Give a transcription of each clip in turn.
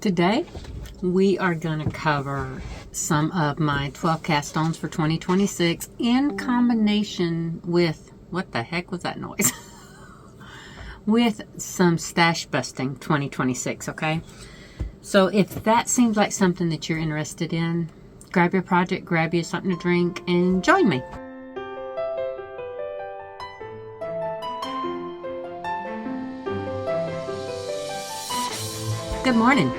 Today we are going to cover some of my 12 cast ons for 2026 in combination with, what the heck was that noise? with some stash busting 2026, okay? So if that seems like something that you're interested in, grab your project, grab you something to drink, and join me. Good morning.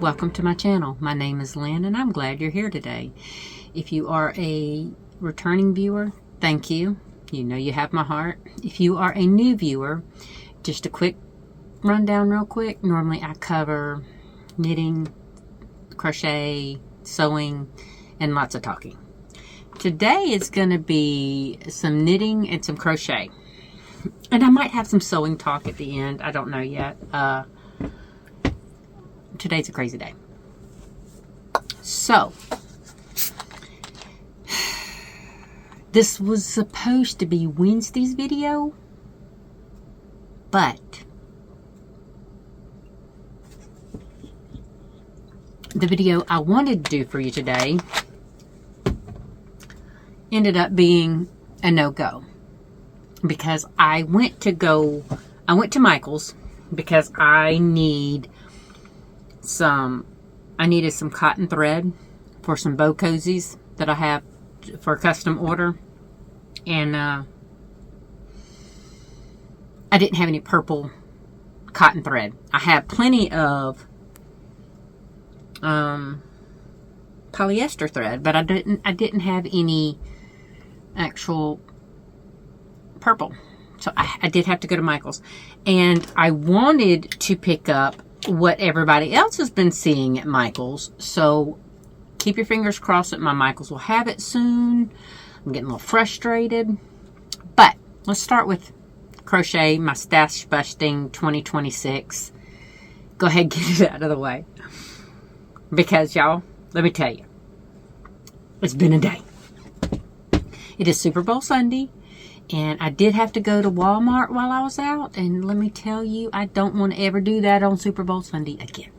Welcome to my channel. My name is Lynn and I'm glad you're here today. If you are a returning viewer, thank you. You know you have my heart. If you are a new viewer, just a quick rundown real quick. Normally I cover knitting, crochet, sewing, and lots of talking. Today is going to be some knitting and some crochet. And I might have some sewing talk at the end. I don't know yet. Today's a crazy day. So, this was supposed to be Wednesday's video, but the video I wanted to do for you today ended up being a no-go because I went to Michael's because I needed some cotton thread for some bow cozies that I have for a custom order, and I didn't have any purple cotton thread. I had plenty of polyester thread, but I didn't have any actual purple, so I did have to go to Michael's, and I wanted to pick up what everybody else has been seeing at Michael's, so keep your fingers crossed that my Michael's will have it soon. I'm getting a little frustrated, but let's start with crochet, my stash busting 2026. Go ahead and get it out of the way, because y'all, let me tell you, it's been a day. It is Super Bowl Sunday, and I did have to go to Walmart while I was out. And let me tell you, I don't want to ever do that on Super Bowl Sunday again.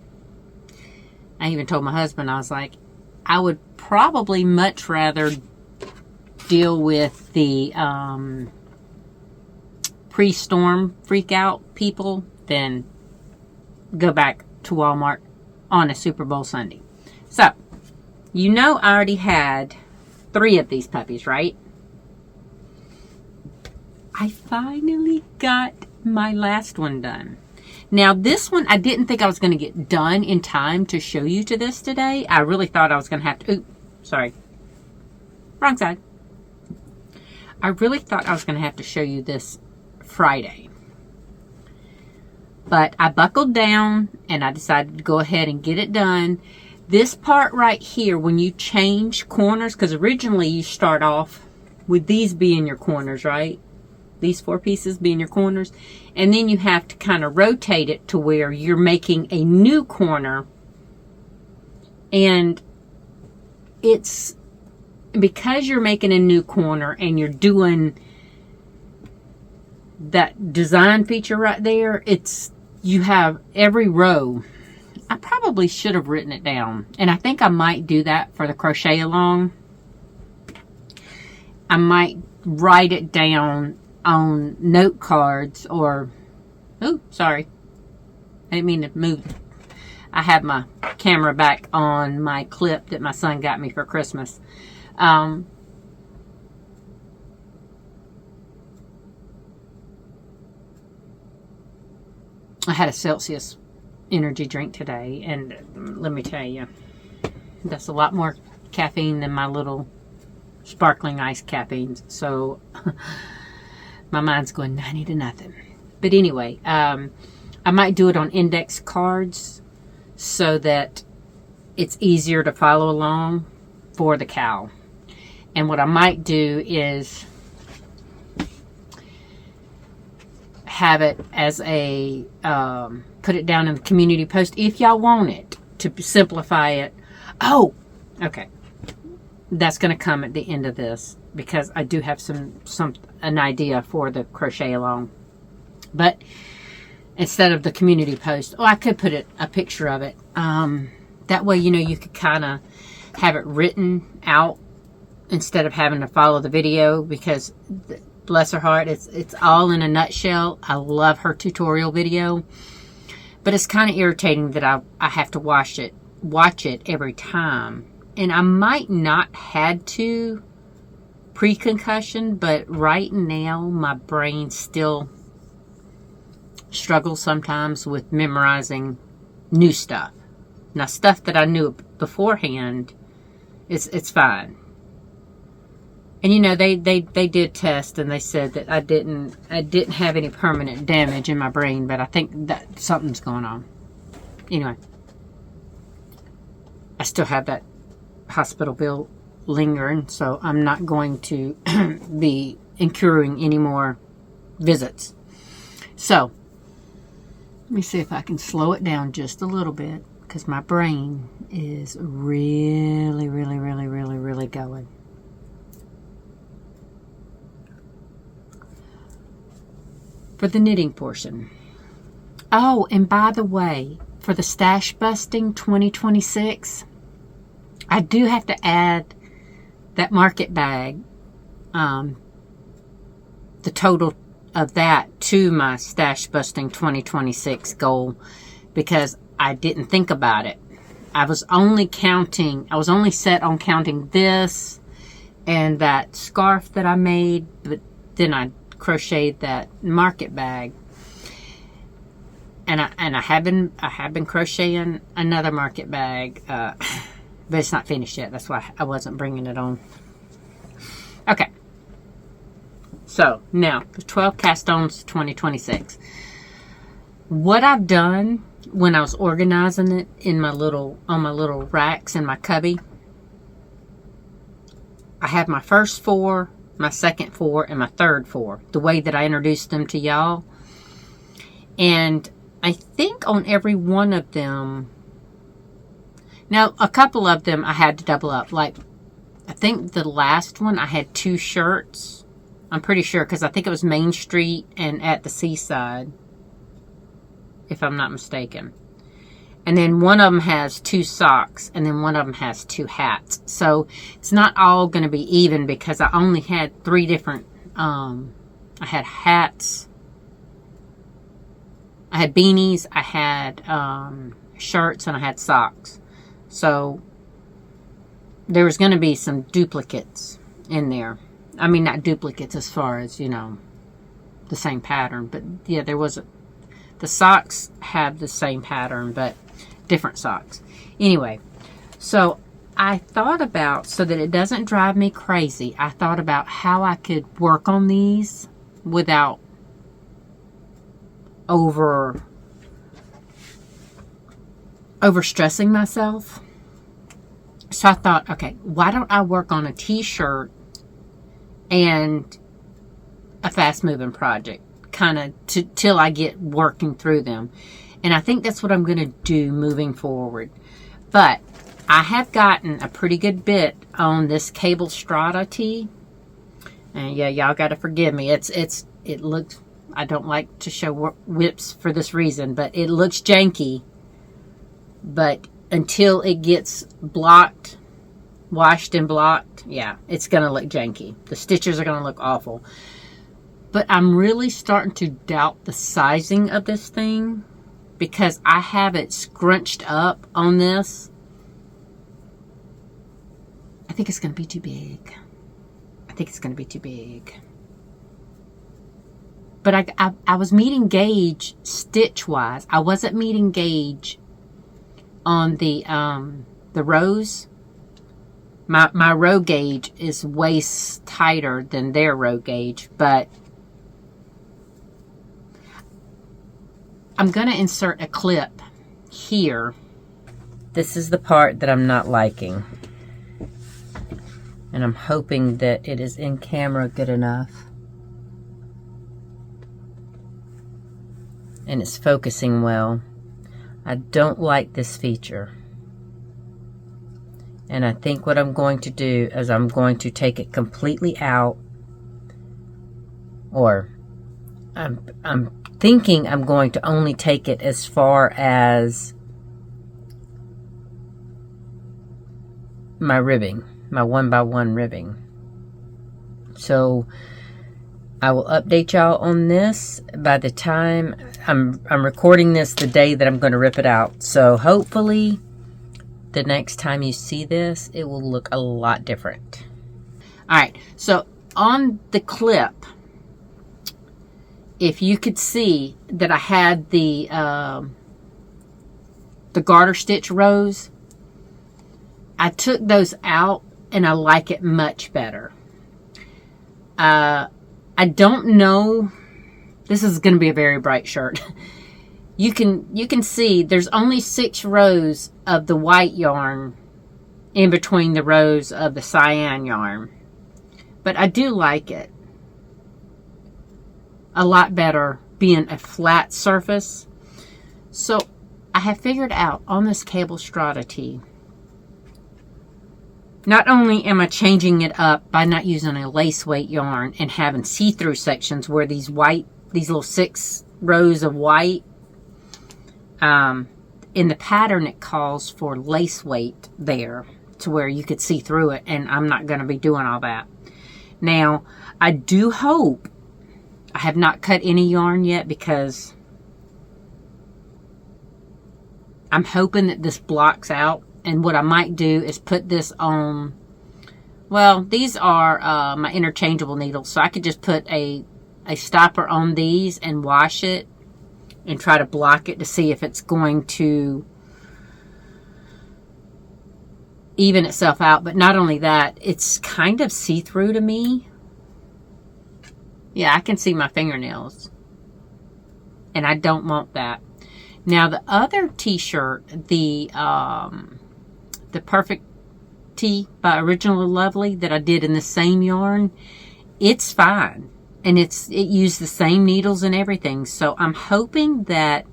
I even told my husband, I was like, I would probably much rather deal with the pre-storm freak out people than go back to Walmart on a Super Bowl Sunday. So, you know I already had 3 of these puppies, right? I finally got my last one done. Now, this one, I didn't think I was going to get done in time to show you to this today. I really thought I was going to have to... Oops, sorry. Wrong side. I really thought I was going to have to show you this Friday. But I buckled down, and I decided to go ahead and get it done. This part right here, when you change corners, because originally you start off with these being your corners, right? These 4 pieces being your corners, and then you have to kind of rotate it to where you're making a new corner, and it's because you're making a new corner and you're doing that design feature right there, you have every row. I probably should have written it down, and I think I might do that for the crochet along. I might write it down on note cards, or oh, sorry, I didn't mean to move. I have my camera back on my clip that my son got me for Christmas. I had a Celsius energy drink today, and let me tell you, that's a lot more caffeine than my little sparkling ice caffeines, so my mind's going 90 to nothing. But anyway, I might do it on index cards so that it's easier to follow along for the cowl. And what I might do is have it as a, put it down in the community post if y'all want it, to simplify it. Oh, okay. That's going to come at the end of this, because I do have an idea for the crochet along. But instead of the community post. Oh, I could put a picture of it. That way, you know, you could kind of have it written out instead of having to follow the video, because bless her heart, it's all in a nutshell. I love her tutorial video, but it's kind of irritating that I have to watch it every time. And I might not had to pre-concussion, but right now my brain still struggles sometimes with memorizing new stuff. Now, stuff that I knew beforehand, it's fine. And you know, they did test, and they said that I didn't have any permanent damage in my brain, but I think that something's going on. Anyway, I still have that hospital bill lingering, so I'm not going to be incurring any more visits. So let me see if I can slow it down just a little bit, because my brain is really going. For the knitting portion. Oh, and by the way, for the Stashbusting 2026, I do have to add that market bag, the total of that, to my Stashbusting 2026 goal, because I didn't think about it. I was only set on counting this and that scarf that I made, but then I crocheted that market bag, and I have been crocheting another market bag, but it's not finished yet. That's why I wasn't bringing it on. Okay, so now the 12 Cast Ons 2026. What I've done when I was organizing it on my little racks in my cubby, I have my first 4, my second 4, and my third 4, the way that I introduced them to y'all. And I think on every one of them, now a couple of them I had to double up. Like, I think the last one I had 2 shirts. I'm pretty sure, because I think it was Main Street and At the Seaside, if I'm not mistaken. And then one of them has 2 socks, and then one of them has 2 hats. So it's not all going to be even, because I only had 3 different, I had hats, I had beanies, I had shirts, and I had socks. So there was going to be some duplicates in there. I mean, not duplicates as far as, you know, the same pattern. But yeah, there was the socks have the same pattern, but different socks. Anyway, so I thought about, so that it doesn't drive me crazy, I thought about how I could work on these without overstressing myself. So I thought, okay, why don't I work on a t-shirt and a fast moving project, kind of till I get working through them. And I think that's what I'm going to do moving forward. But I have gotten a pretty good bit on this cable strata tee. And yeah, y'all got to forgive me. It looks, I don't like to show whips for this reason, but it looks janky. But until it gets blocked, washed and blocked, yeah, it's going to look janky. The stitches are going to look awful. But I'm really starting to doubt the sizing of this thing, because I have it scrunched up on this. I think it's going to be too big. But I was meeting gauge stitch-wise. I wasn't meeting gauge on the rows. My row gauge is way tighter than their row gauge, but I'm going to insert a clip here. This is the part that I'm not liking. And I'm hoping that it is in camera good enough. And it's focusing well. I don't like this feature. And I think what I'm going to do is I'm going to take it completely out. Or I'm thinking I'm going to only take it as far as my ribbing, my 1x1 ribbing. So I will update y'all on this by the time I'm recording this the day that I'm going to rip it out. So hopefully the next time you see this, it will look a lot different. All right, so on the clip, if you could see that I had the garter stitch rows, I took those out and I like it much better. I don't know. This is going to be a very bright shirt. You can see there's only 6 rows of the white yarn in between the rows of the cyan yarn. But I do like it a lot better being a flat surface. So I have figured out on this cable strata tee, not only am I changing it up by not using a lace weight yarn and having see-through sections where these little 6 rows of white, in the pattern it calls for lace weight there to where you could see through it, and I'm not going to be doing all that. Now, I do hope, I have not cut any yarn yet because I'm hoping that this blocks out. And what I might do is put this on, well, these are my interchangeable needles. So I could just put a stopper on these and wash it and try to block it to see if it's going to even itself out. But not only that, it's kind of see-through to me. Yeah, I can see my fingernails. And I don't want that. Now the other t-shirt, the Perfect Tee by Originally Lovely that I did in the same yarn, it's fine. And it used the same needles and everything. So I'm hoping that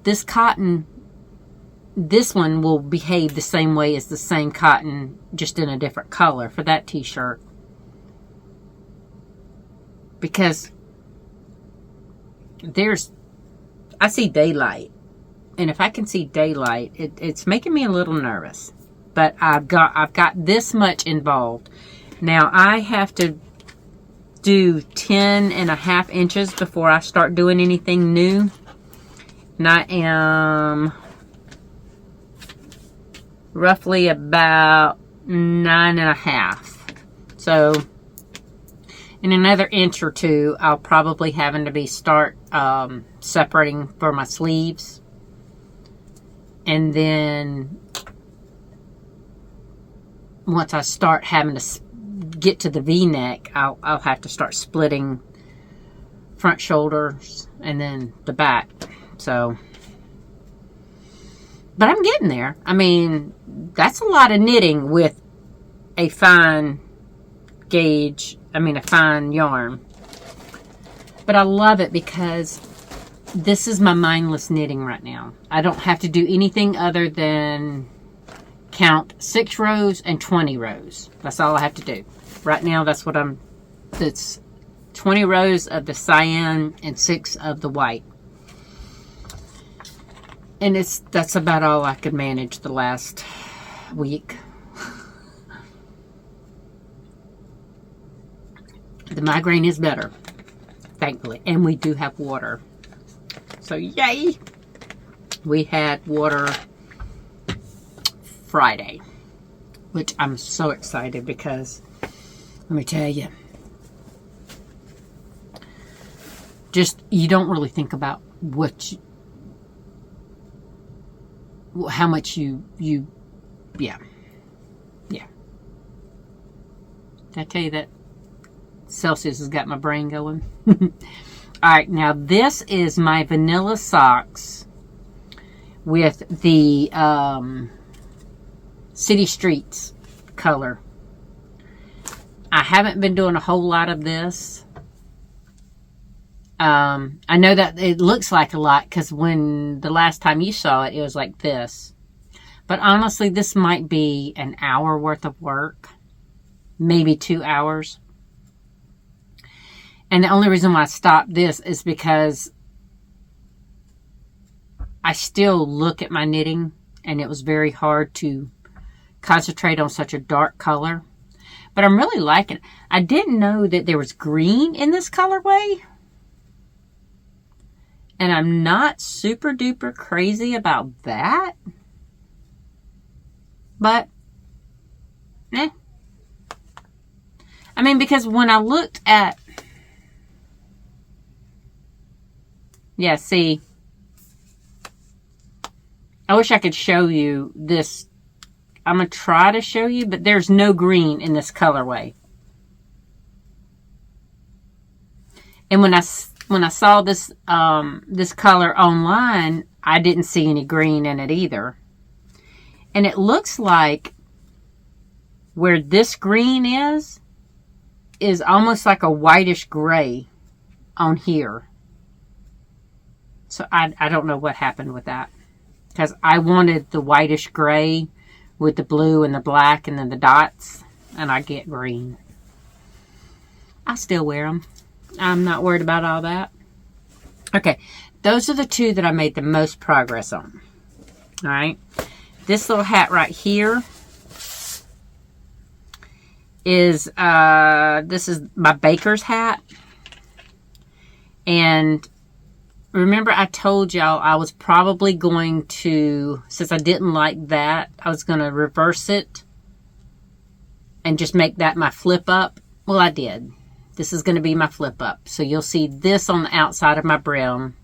this cotton, this one will behave the same way as the same cotton, just in a different color for that t-shirt. Because I see daylight. And if I can see daylight, it's making me a little nervous. But I've got this much involved. Now I have to do 10.5 inches before I start doing anything new. And I am roughly about 9.5. So in another inch or two, I'll probably having to be start separating for my sleeves. And then once I start having to get to the V-neck, I'll have to start splitting front shoulders and then the back. So, but I'm getting there. I mean, that's a lot of knitting with a fine gauge, a fine yarn. But I love it because this is my mindless knitting right now. I don't have to do anything other than count 6 rows and 20 rows. That's all I have to do. Right now, that's 20 rows of the cyan and 6 of the white. And that's about all I could manage the last week. The migraine is better, thankfully. And we do have water. So, yay! We had water Friday, which I'm so excited because, let me tell you, just, you don't really think about how much you yeah. Did I tell you that Celsius has got my brain going? Alright, now this is my vanilla socks with the City Streets color. I haven't been doing a whole lot of this. I know that it looks like a lot because when the last time you saw it, it was like this. But honestly, this might be an hour worth of work. Maybe 2 hours. And the only reason why I stopped this is because I still look at my knitting, and it was very hard to concentrate on such a dark color. But I'm really liking it. I didn't know that there was green in this colorway. And I'm not super duper crazy about that. But, I mean, because when I looked at, yeah, see, I wish I could show you this. I'm going to try to show you, but there's no green in this colorway. And when I saw this this color online, I didn't see any green in it either. And it looks like where this green is almost like a whitish gray on here. So I don't know what happened with that. Because I wanted the whitish gray with the blue and the black and then the dots. And I get green. I still wear them. I'm not worried about all that. Okay. Those are the two that I made the most progress on. Alright. This little hat right here is, this is my baker's hat. And remember I told y'all I was probably going to, since I didn't like that, I was going to reverse it and just make that my flip up. Well, I did. This is going to be my flip up. So you'll see this on the outside of my brim.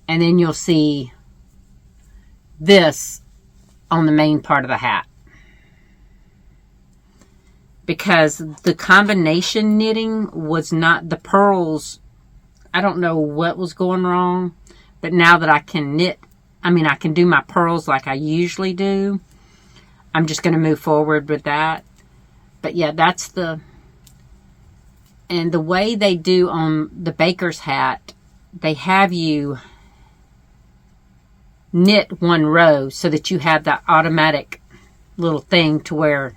And then you'll see this on the main part of the hat. Because the combination knitting was not, the pearls, I don't know what was going wrong. But now that I can knit, I mean, I can do my pearls like I usually do. I'm just going to move forward with that. But yeah, that's the, and the way they do on the baker's hat, they have you knit one row so that you have that automatic little thing to where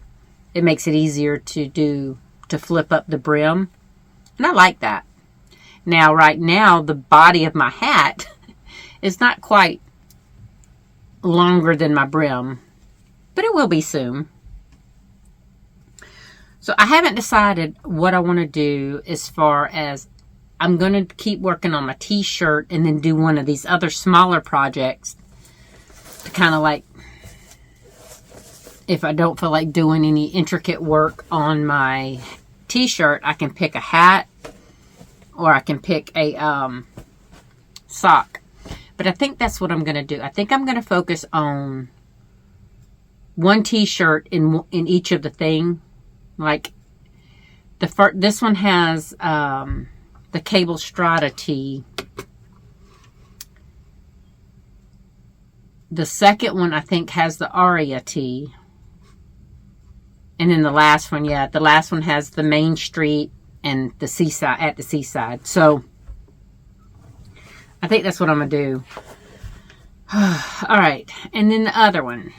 it makes it easier to flip up the brim. And I like that. Now, right now, the body of my hat is not quite longer than my brim, but it will be soon. So I haven't decided what I want to do as far as I'm going to keep working on my t-shirt and then do one of these other smaller projects to kind of like, if I don't feel like doing any intricate work on my t-shirt, I can pick a hat or I can pick a sock. But I think that's what I'm going to do. I think I'm going to focus on one t-shirt in each of the thing. Like this one has the Cable Strata tee. The second one I think has the Aria tee. And then the last one, yeah, the last one has the Main Street and the seaside, at the seaside. So I think that's what I'm going to do. All right. And then the other one.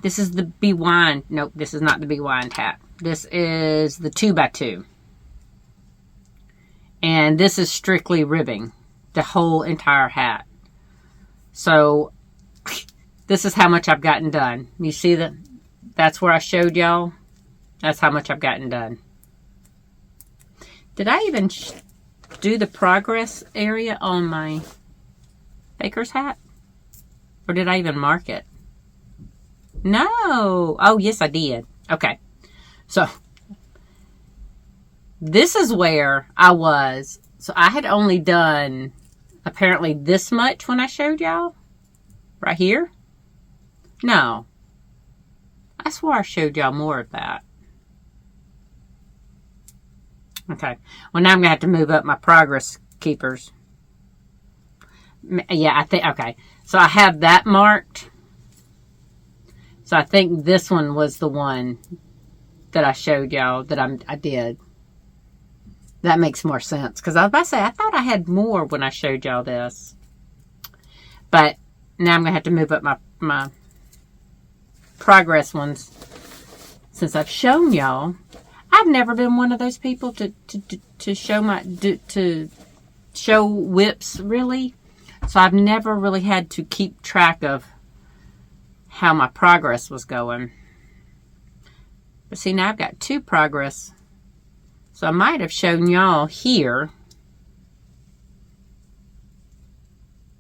This is the Be Wind. Nope, this is not the Be Wind hat. This is the 2x2. And this is strictly ribbing. The whole entire hat. So this is how much I've gotten done. You see that? That's where I showed y'all. That's how much I've gotten done. Did I even do the progress area on my baker's hat? Or did I even mark it? No. Oh, yes, I did. Okay. So, this is where I was. So, I had only done apparently this much when I showed y'all. Right here. No. I swore I showed y'all more of that. Okay. Well, now I'm going to have to move up my progress keepers. Yeah, I think, okay. So, I have that marked. So, I think this one was the one that I showed y'all that I did. That makes more sense. Because I was about to say, I thought I had more when I showed y'all this. But now I'm going to have to move up my progress ones. Since I've shown y'all, I've never been one of those people to show whips, really. So I've never really had to keep track of how my progress was going. But see, now I've got 2 progress. So I might have shown y'all here.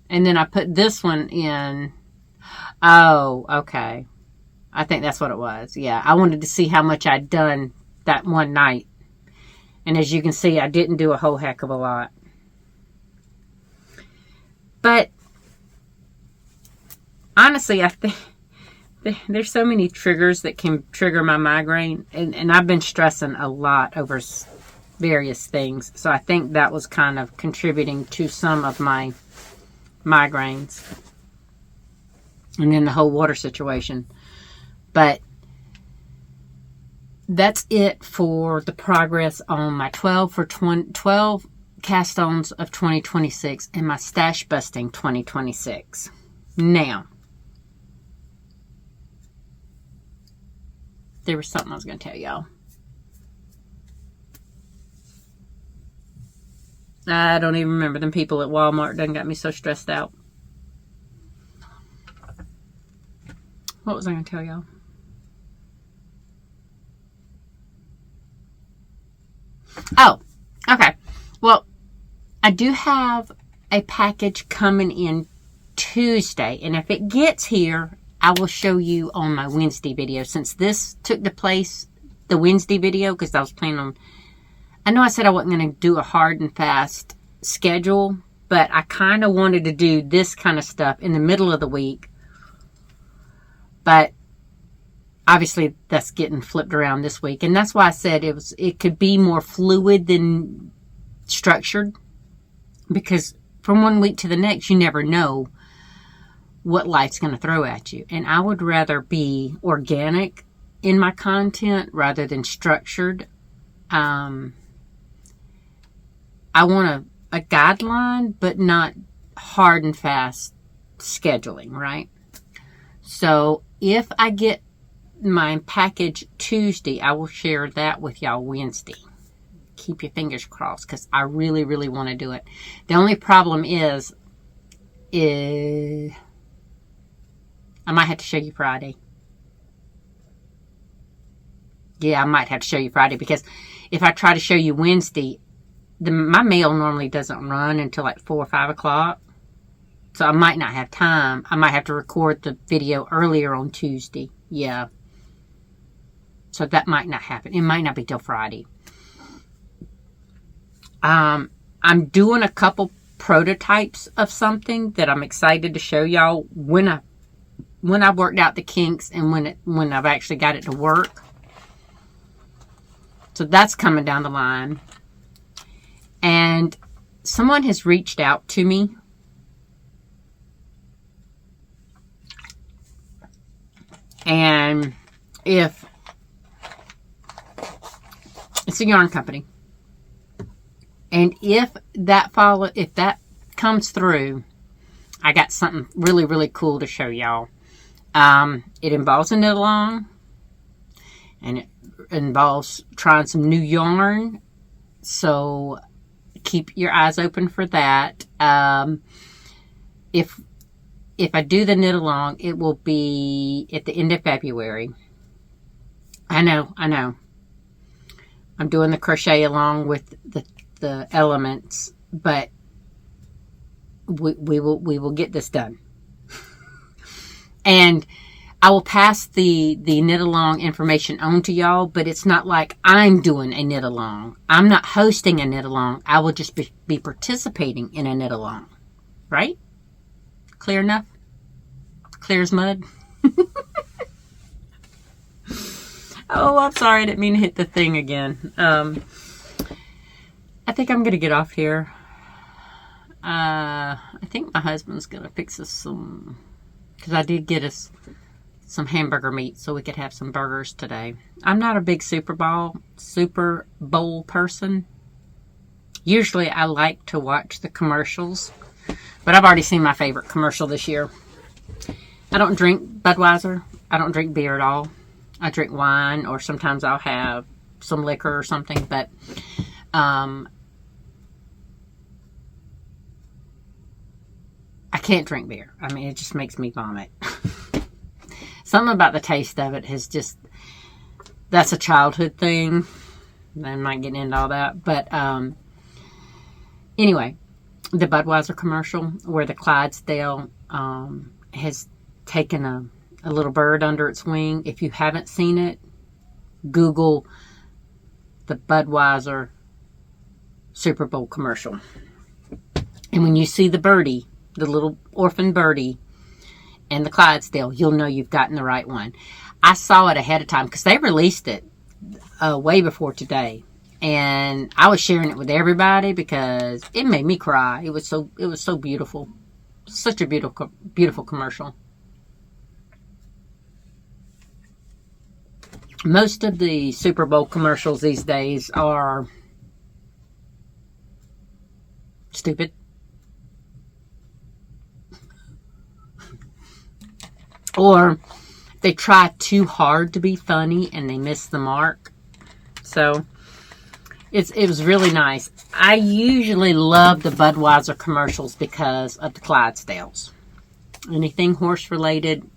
And then I put this one in. Oh, okay. I think that's what it was. Yeah, I wanted to see how much I'd done that one night. And as you can see, I didn't do a whole heck of a lot. But honestly, I think there's so many triggers that can trigger my migraine. And I've been stressing a lot over various things. So I think that was kind of contributing to some of my migraines. And then the whole water situation. But that's it for the progress on my 12 Cast Ons of 2026 and my Stashbusting 2026. Now, there was something I was going to tell y'all. I don't even remember. Them people at Walmart done got me so stressed out. What was I going to tell y'all? Oh, okay. Well, I do have a package coming in Tuesday. And if it gets here, I will show you on my Wednesday video. Since this took the Wednesday video, because I was planning on... I know I said I wasn't going to do a hard and fast schedule, but I kind of wanted to do this kind of stuff in the middle of the week. But obviously that's getting flipped around this week. And that's why I said it could be more fluid than structured. Because from one week to the next, you never know what life's going to throw at you. And I would rather be organic in my content rather than structured. I want a guideline, but not hard and fast scheduling, right? So if I get my package Tuesday, I will share that with y'all Wednesday. Keep your fingers crossed, because I really, really want to do it. The only problem is I might have to show you Friday. Yeah, I might have to show you Friday, because if I try to show you Wednesday, my mail normally doesn't run until like 4 or 5 o'clock. So I might not have time. I might have to record the video earlier on Tuesday. Yeah. So that might not happen. It might not be till Friday. I'm doing a couple prototypes of something that I'm excited to show y'all when I've worked out the kinks and when I've actually got it to work. So that's coming down the line. And someone has reached out to me. And if it's a yarn company. And if that comes through, I got something really, really cool to show y'all. It involves a knit along. And it involves trying some new yarn. So keep your eyes open for that. If I do the knit along, it will be at the end of February. I know. I'm doing the crochet along with the elements, but we will get this done. And I will pass the knit along information on to y'all, but it's not like I'm doing a knit along. I'm not hosting a knit along. I will just be participating in a knit along. Right? Clear enough? Clear as mud? Oh, I'm sorry. I didn't mean to hit the thing again. I think I'm going to get off here. I think my husband's going to fix us some... Because I did get us some hamburger meat so we could have some burgers today. I'm not a big Super Bowl person. Usually I like to watch the commercials. But I've already seen my favorite commercial this year. I don't drink Budweiser. I don't drink beer at all. I drink wine, or sometimes I'll have some liquor or something. But I can't drink beer. I mean, it just makes me vomit. Something about the taste of it has just, that's a childhood thing. I'm not getting into all that. But anyway, the Budweiser commercial where the Clydesdale has taken a little bird under its wing. If you haven't seen it, Google the Budweiser Super Bowl commercial. And when you see the birdie, the little orphan birdie, and the Clydesdale, you'll know you've gotten the right one. I saw it ahead of time because they released it way before today. And I was sharing it with everybody because it made me cry. It was so beautiful. Such a beautiful commercial. Most of the Super Bowl commercials these days are stupid. Or they try too hard to be funny and they miss the mark. So it was really nice. I usually love the Budweiser commercials because of the Clydesdales. Anything horse related,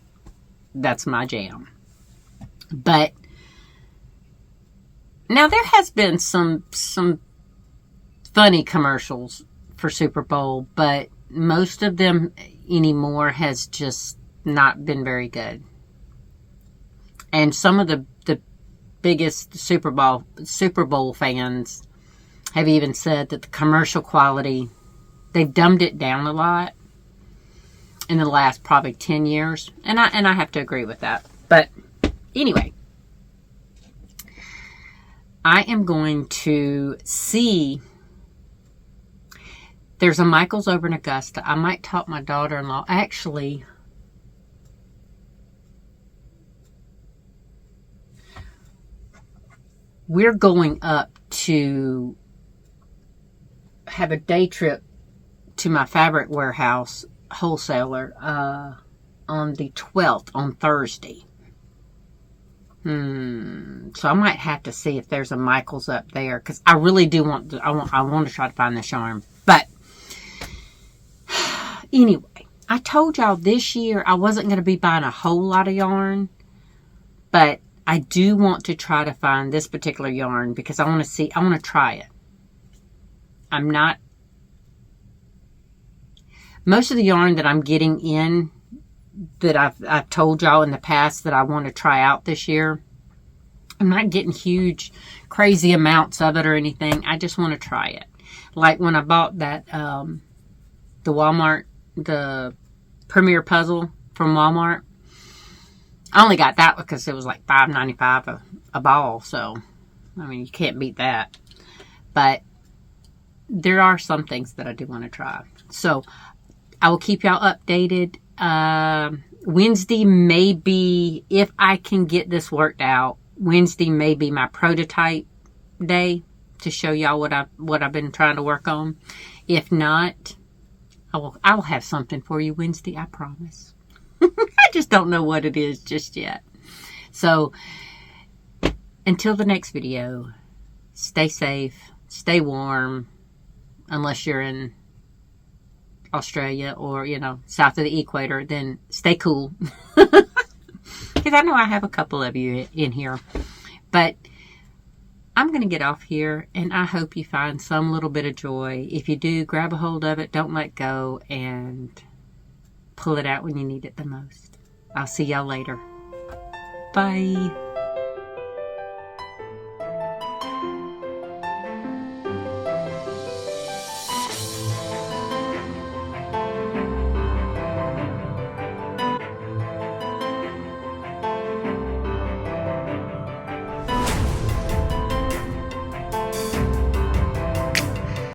that's my jam. But now there has been some funny commercials for Super Bowl, but most of them anymore has just not been very good. And some of the biggest Super Bowl fans have even said that the commercial quality, they've dumbed it down a lot in the last probably 10 years. And I have to agree with that. But anyway, I am going to see, there's a Michael's over in Augusta. I might talk my daughter-in-law. Actually, we're going up to have a day trip to my fabric warehouse wholesaler on the 12th, on Thursday. So I might have to see if there's a Michael's up there, because I really do want to, I want to try to find this yarn. But anyway, I told y'all this year I wasn't going to be buying a whole lot of yarn, but I do want to try to find this particular yarn because I want to try it. I'm not, most of the yarn that I'm getting in that I've told y'all in the past that I want to try out this year, I'm not getting huge, crazy amounts of it or anything. I just want to try it. Like when I bought that, the Walmart, the Premier Puzzle from Walmart, I only got that because it was like $5.95 a ball. So, I mean, you can't beat that. But there are some things that I do want to try. So, I will keep y'all updated. Wednesday may be, if I can get this worked out, Wednesday may be my prototype day to show y'all what I've been trying to work on. If not, I will have something for you Wednesday, I promise. I just don't know what it is just yet. So, until the next video, stay safe, stay warm, unless you're in Australia or, south of the equator, then stay cool. Because I know I have a couple of you in here. But I'm going to get off here, and I hope you find some little bit of joy. If you do, grab a hold of it, don't let go, and pull it out when you need it the most. I'll see y'all later. Bye.